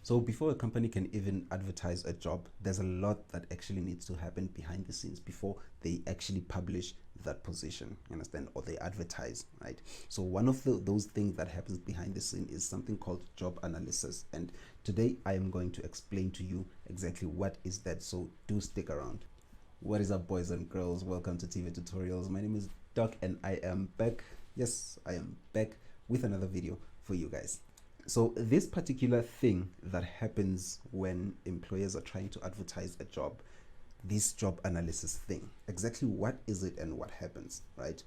So before a company can even advertise a job, there's a lot that actually needs to happen behind the scenes before they actually publish that position, you understand, or they advertise, right? So one of those things that happens behind the scene is something called job analysis. And today I am going to explain to you exactly what is that. So do stick around. What is up, boys and girls? Welcome to TV Tutorials. My name is Doc and I am back. Yes, I am back with another video for you guys. So this particular thing that happens when employers are trying to advertise a job, this job analysis thing, exactly what is it and what happens, right?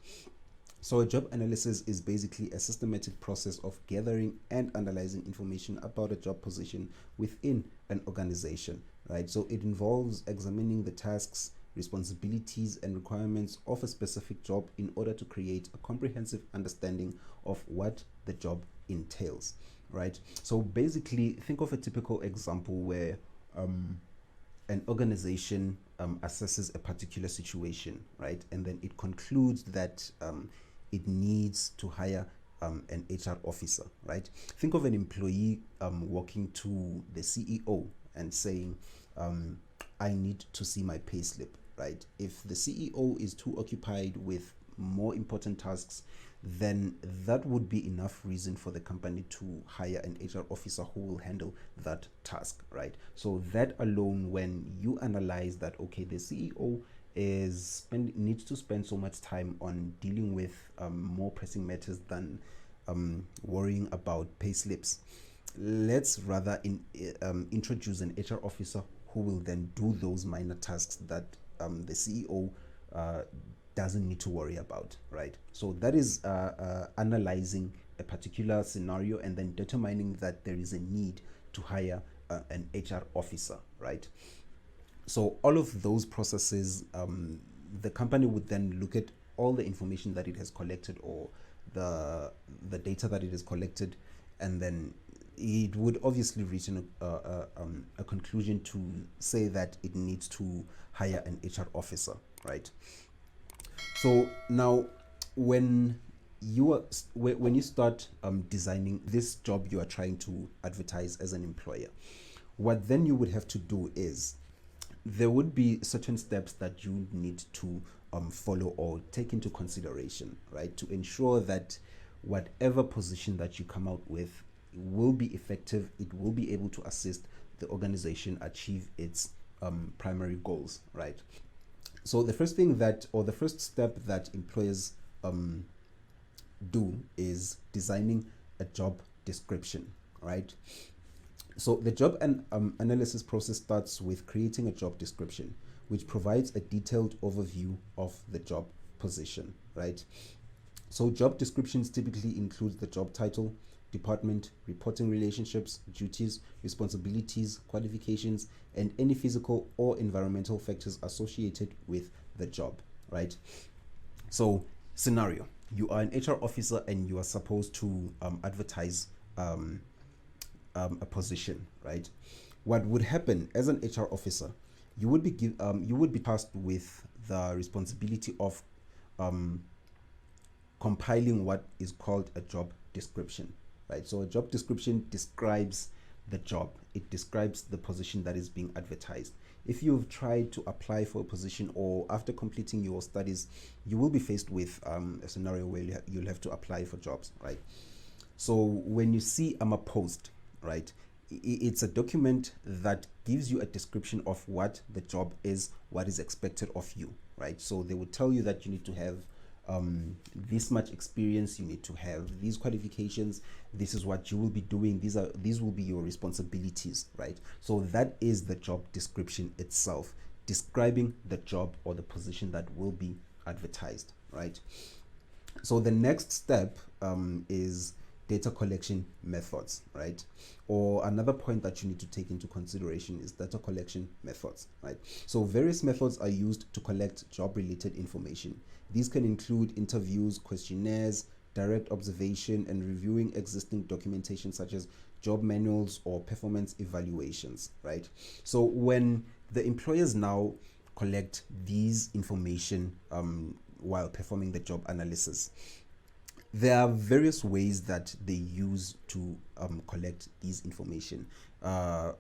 So a job analysis is basically a systematic process of gathering and analyzing information about a job position within an organization, right? So it involves examining the tasks, responsibilities, and requirements of a specific job in order to create a comprehensive understanding of what the job entails, right? So basically, think of a typical example where an organization assesses a particular situation, right? And then it concludes that it needs to hire an HR officer, right? Think of an employee walking to the CEO and saying, I need to see my payslip, right? If the CEO is too occupied with more important tasks, then that would be enough reason for the company to hire an HR officer who will handle that task, right? So that alone, when you analyze that, okay, the CEO needs to spend so much time on dealing with more pressing matters than worrying about pay slips, let's rather introduce an HR officer who will then do those minor tasks that the CEO doesn't need to worry about, right? So that is analyzing a particular scenario and then determining that there is a need to hire an HR officer, right? So all of those processes, the company would then look at all the information that it has collected, or the data that it has collected, and then it would obviously reach a conclusion to say that it needs to hire an HR officer, right? So now, when when you start designing this job you are trying to advertise as an employer, what then you would have to do is there would be certain steps that you need to follow or take into consideration, right, to ensure that whatever position that you come out with will be effective. It will be able to assist the organization achieve its primary goals, right? So the first thing that, or the first step that employers do is designing a job description, right? So the job analysis process starts with creating a job description, which provides a detailed overview of the job position, right? So job descriptions typically include the job title, department, reporting relationships, duties, responsibilities, qualifications, and any physical or environmental factors associated with the job, right? So scenario, you are an HR officer and you are supposed to advertise a position, right? What would happen as an HR officer? You would be tasked with the responsibility of compiling what is called a job description, right? So a job description describes the job. It describes the position that is being advertised. If you've tried to apply for a position, or after completing your studies, you will be faced with a scenario where you'll have to apply for jobs, right? So when you see a post, right, it's a document that gives you a description of what the job is, what is expected of you, right? So they would tell you that you need to have this much experience, you need to have these qualifications, this is what you will be doing, these will be your responsibilities, right? So that is the job description itself, describing the job or the position that will be advertised, right? So the next step is data collection methods, right? Or another point that you need to take into consideration is data collection methods, right? So various methods are used to collect job related information. These can include interviews, questionnaires, direct observation, and reviewing existing documentation such as job manuals or performance evaluations, right? So when the employers now collect these information while performing the job analysis, There are various ways that they use to collect these information.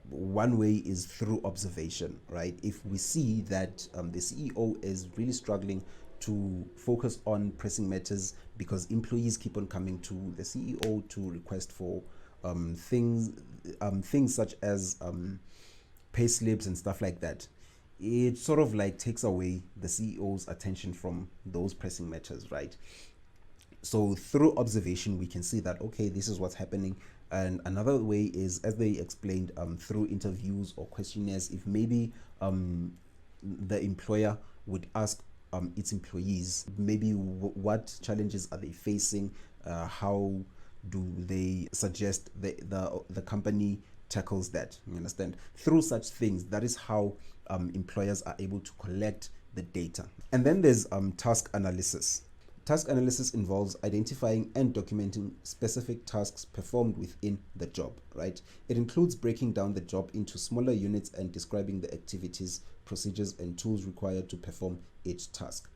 One way is through observation, right? If we see that the CEO is really struggling to focus on pressing matters because employees keep on coming to the CEO to request for things such as pay slips and stuff like that, it sort of like takes away the CEO's attention from those pressing matters, right? So through observation we can see that, okay, this is what's happening. And another way is, as they explained, through interviews or questionnaires. If maybe the employer would ask its employees, maybe what challenges are they facing, how do they suggest the company tackles that, you understand? Through such things, that is how employers are able to collect the data. And then there's task analysis. Task analysis involves identifying and documenting specific tasks performed within the job, right? It includes breaking down the job into smaller units and describing the activities, procedures, and tools required to perform each task.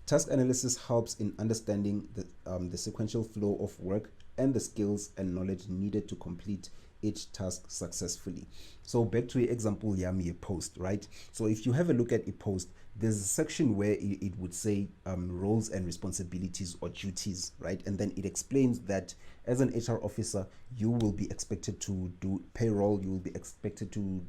Task analysis helps in understanding the sequential flow of work and the skills and knowledge needed to complete each task successfully. So back to the example, a post, right? So if you have a look at a post, there's a section where it would say roles and responsibilities or duties, right? And then it explains that as an HR officer, you will be expected to do payroll, you will be expected to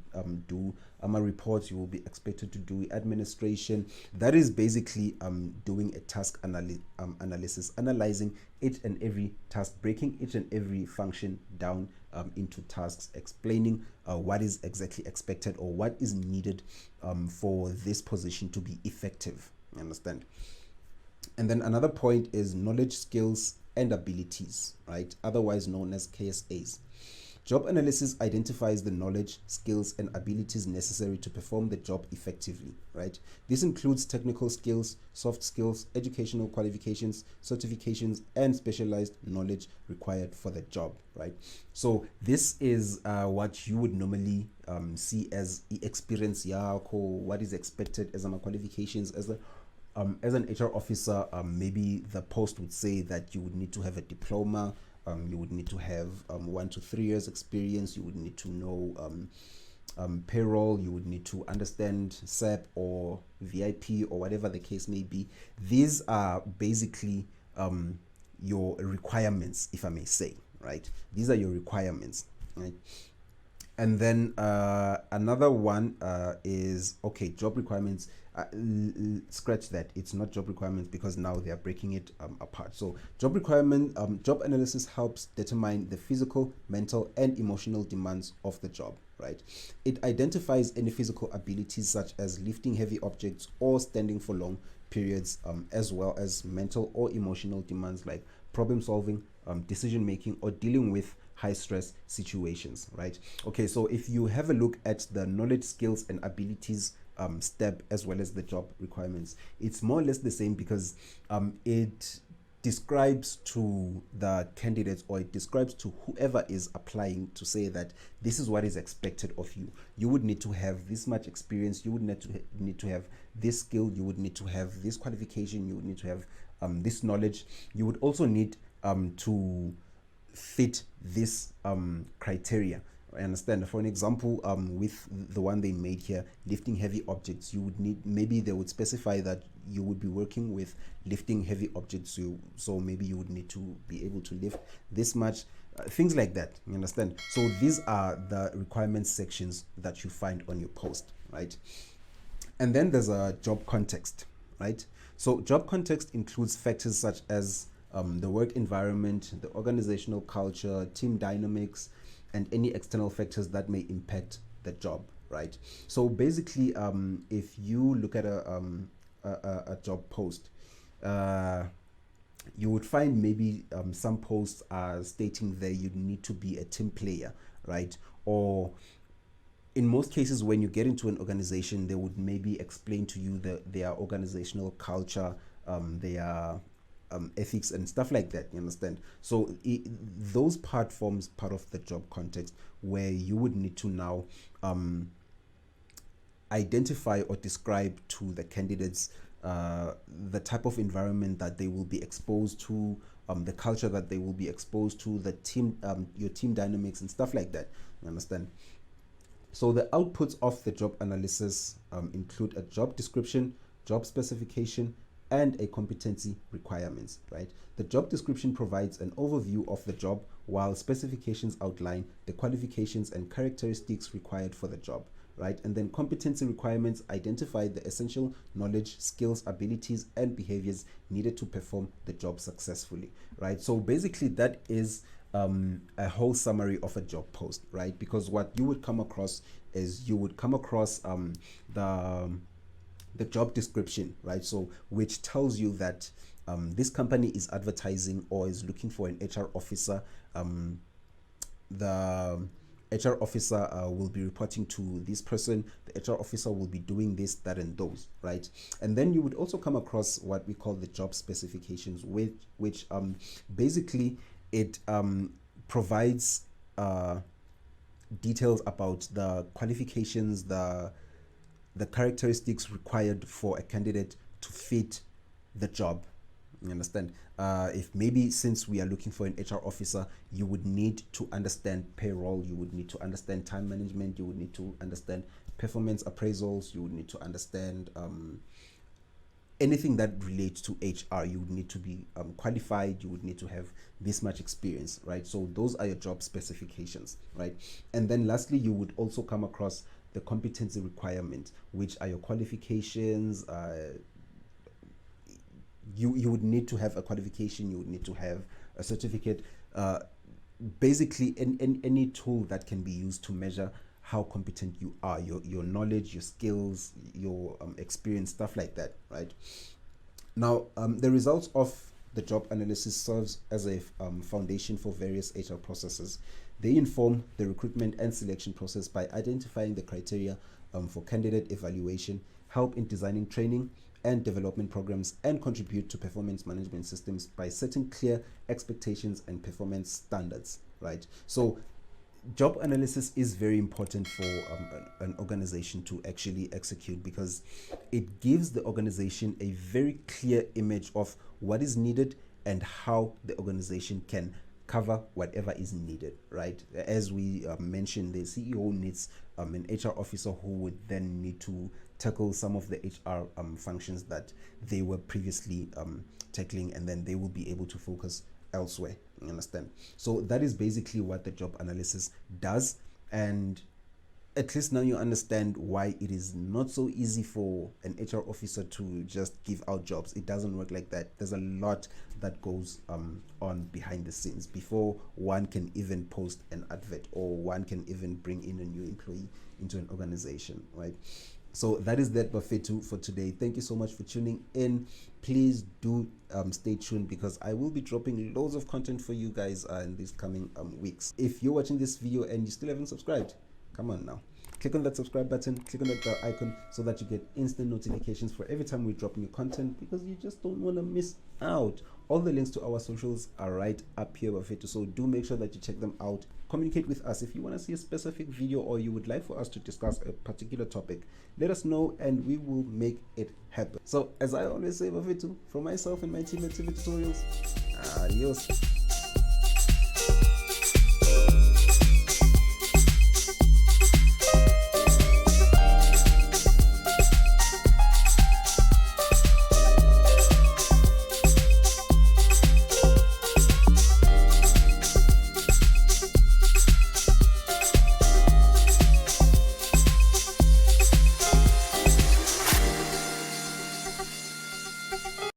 do reports, you will be expected to do administration. That is basically doing a task analysis, analyzing each and every task, breaking each and every function down into tasks, explaining what is exactly expected or what is needed for this position to be effective. You understand? And then another point is knowledge, skills, and abilities, right? Otherwise known as KSAs. Job analysis identifies the knowledge, skills, and abilities necessary to perform the job effectively, right? This includes technical skills, soft skills, educational qualifications, certifications, and specialized knowledge required for the job, right? So this is what you would normally see as experience, what is expected as qualifications, as an HR officer. Maybe the post would say that you would need to have a diploma, you would need to have 1 to 3 years experience, you would need to know payroll, you would need to understand SAP or VIP or whatever the case may be. These are basically your requirements, if I may say, right? These are your requirements, right? And then another one is, okay, job requirements. Scratch that, it's not job requirements because now they are breaking it apart. So job analysis helps determine the physical, mental, and emotional demands of the job, right? It identifies any physical abilities such as lifting heavy objects or standing for long periods, as well as mental or emotional demands like problem solving, decision making, or dealing with high stress situations, right? Okay, so if you have a look at the knowledge, skills, and abilities step, as well as the job requirements, it's more or less the same, because it describes to the candidates, or it describes to whoever is applying, to say that this is what is expected of you. You would need to have this much experience, you would need to have this skill, you would need to have this qualification, you would need to have this knowledge, you would also need to fit this criteria. I understand. For an example, with the one they made here, lifting heavy objects, you would need, maybe they would specify that you would be working with lifting heavy objects, so maybe you would need to be able to lift this much, things like that. You understand? So these are the requirements sections that you find on your post, right? And then there's a job context, right? So job context includes factors such as the work environment, the organizational culture, team dynamics, and any external factors that may impact the job, right? So basically, if you look at a job post, you would find maybe some posts are stating that you need to be a team player, right? Or in most cases, when you get into an organization, they would maybe explain to you their organizational culture, their ethics and stuff like that. You understand? So those forms part of the job context, where you would need to now identify or describe to the candidates the type of environment that they will be exposed to, the culture that they will be exposed to, the team, your team dynamics and stuff like that. You understand? So the outputs of the job analysis include a job description, job specification, and a competency requirements, right? The job description provides an overview of the job, while specifications outline the qualifications and characteristics required for the job, right? And then competency requirements identify the essential knowledge, skills, abilities, and behaviors needed to perform the job successfully, right? So basically that is a whole summary of a job post, right? Because what you would come across is you would come across the job description, right? So which tells you that this company is advertising or is looking for an HR officer. The HR officer will be reporting to this person. The HR officer will be doing this, that, and those, right? And then you would also come across what we call the job specifications, which basically it provides details about the qualifications, the characteristics required for a candidate to fit the job. You understand? If maybe since we are looking for an HR officer, you would need to understand payroll, you would need to understand time management, you would need to understand performance appraisals, you would need to understand anything that relates to HR. You would need to be qualified, you would need to have this much experience, right? So those are your job specifications, right? And then lastly, you would also come across the competency requirement, which are your qualifications. You would need to have a qualification, you would need to have a certificate, basically any tool that can be used to measure how competent you are, your knowledge, your skills, your experience, stuff like that, right? Now, the results of the job analysis serves as a foundation for various HR processes. They inform the recruitment and selection process by identifying the criteria for candidate evaluation, help in designing training and development programs, and contribute to performance management systems by setting clear expectations and performance standards, right? So job analysis is very important for an organization to actually execute, because it gives the organization a very clear image of what is needed and how the organization can cover whatever is needed, right? As we mentioned, the CEO needs an HR officer who would then need to tackle some of the HR functions that they were previously tackling, and then they will be able to focus elsewhere. You understand? So that is basically what the job analysis does, and at least now you understand why it is not so easy for an HR officer to just give out jobs. It doesn't work like that. There's a lot that goes on behind the scenes before one can even post an advert or one can even bring in a new employee into an organization, right? So that is that buffet for today. Thank you so much for tuning in. Please do stay tuned, because I will be dropping loads of content for you guys in these coming weeks. If you're watching this video and you still haven't subscribed, come on now. Click on that subscribe button, click on that bell icon so that you get instant notifications for every time we drop new content, because you just don't want to miss out. All the links to our socials are right up here, Buffet. So do make sure that you check them out. Communicate with us. If you want to see a specific video or you would like for us to discuss a particular topic, let us know and we will make it happen. So as I always say, Buffet, from myself and my team at TV Tutorials, adios.